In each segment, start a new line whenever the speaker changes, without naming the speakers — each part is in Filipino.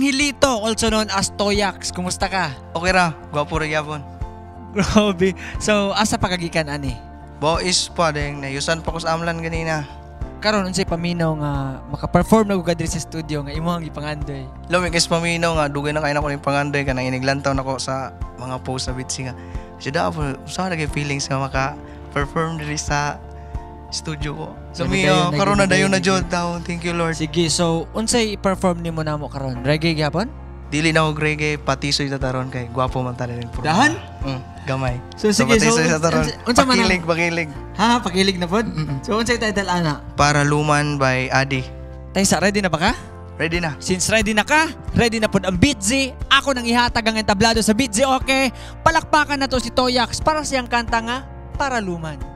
Angelito, also known as Toyax. Kumusta ka?
Okay ra, gwapo ra gyapon.
Grabe. So, asa pagagikan ani?
Boys pa ding nayusan pa ko sa amlan ganina.
Karon unsay paminaw nga maka-perform na gud diri sa studio nga imong gipangandoy.
Lumig is paminaw nga dugay na kay nako ning pangandoy kanang iniglantaw nako sa mga post sa Bitsi nga. Sida po sa nagay feelings nga maka-perform diri sa studio ko. Lumiyo karon na dayon na jud daw. Thank you Lord.
Sige, so unsay i-perform nimo namo karon? Reggae gyapon?
Dili na ko reggae patisoy sa taron kay gwapo man ta rin.
Dahan?
Gamay.
So sige, so
patisoy sa taron.
unsa man
Pakilig.
Ha, pakilig na pod. So unsay title ana?
Para Luman by Adi.
Taysa, ready na ba ka?
Ready na.
Since ready na ka, ready na pod ang Bitzi. Ako nang ihatag ang entablado sa Bitzi, okay? Palakpakan na to si Toyax para siyang kanta nga Para Luman.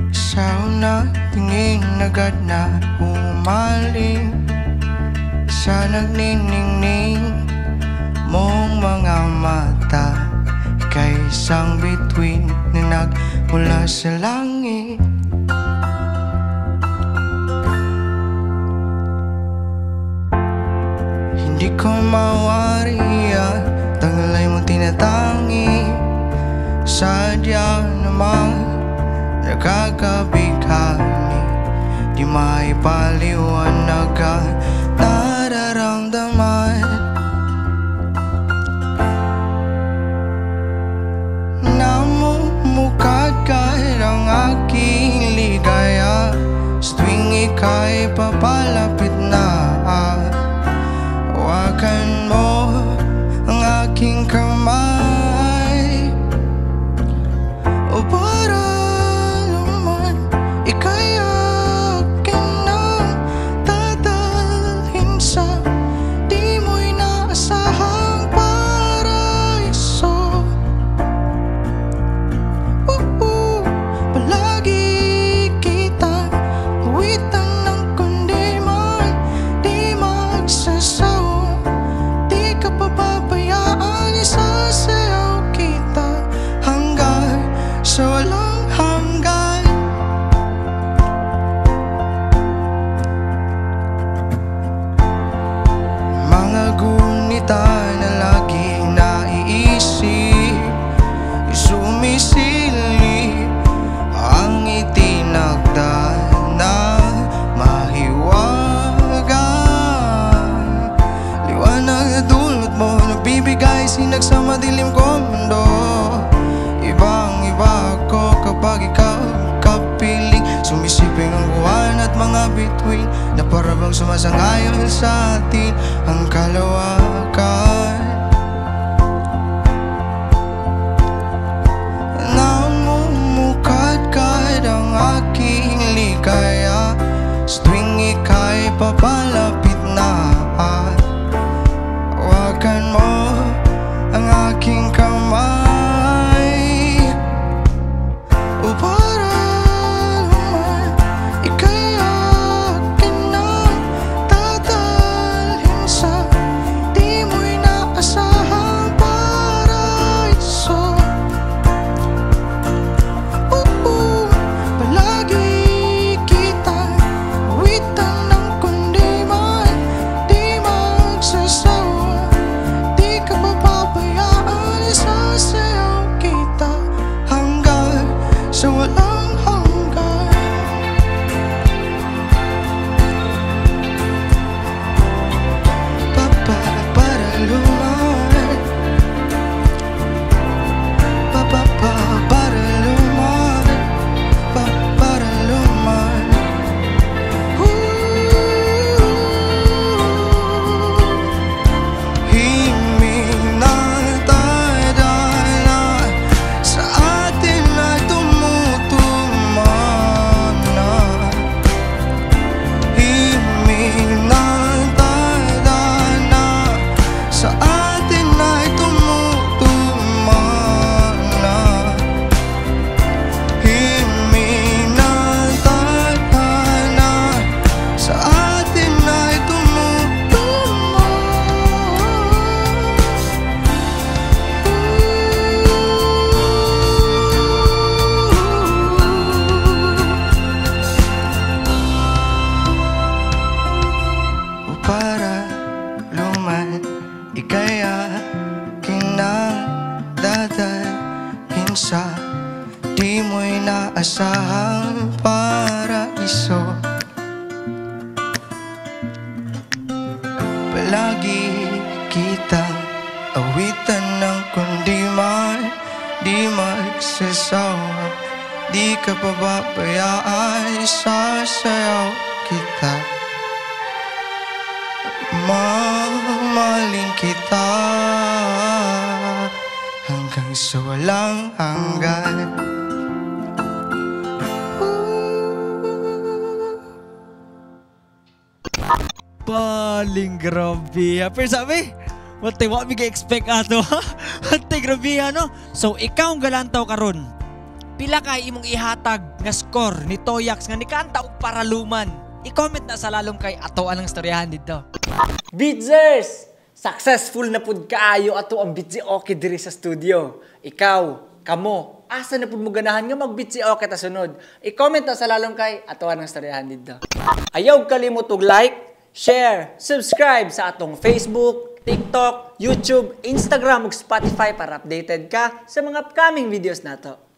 Sa una tingin agad na humaling sa nagniningning mong mga mata. Ika'y isang bituin na nagmula sa langit. Hindi ko mawari ang taglay mong tinatangi. Sadya namang nakakabighani, di maipaliwanag ang nararamdaman. Namumukad ka ang aking ligaya sa tuwing ika'y papalapit na. Hawakan mo ang aking kamay, o para na laging naiisip, sumisilip ang itinakda na mahiwaga. Liwanag na dulot mo, nagbibigay sinag sa madilim kong mundo. Ibang iba ako kapag ikaw kapiling, sumisiping ang buwan at mga bituin na parabang sumasangayon sa atin ang kalawakan. Namumukad-kad ang aking ligaya sa tuwing ika'y papalapit na. Hawakan mo ang aking kamay, o para luman ika'y akin na dadalhin sa di mo'y hanggang sa di mo'y naasahang paraiso. Palagi kitang awitan ng kundi man di magsasawa. Di ka pababayaan, sasayaw kita. Mamahalin kita hanggang sa walang hanggan.
Paling grabe. Pero sabi, wate wa mi expect ato. Ate grabe no. So ikaw ang galantaw karon. Pila kay imong ihatag nga score ni Toyax nga nikanta og paraluman. I-comment na sa lalong kay ato anang storyahan dito.
Bitzers! Successful na pud kaayo ato ang Bitsi Okay diri sa studio. Ikaw, kamo, asa na pud mo ganahan nga mag-Bitsi Okay ta sunod? I-comment na sa lalong kay ato anang storyahan dito. Ayaw kalimot og like, share, subscribe sa atong Facebook, TikTok, YouTube, Instagram ug Spotify para updated ka sa mga upcoming videos nato.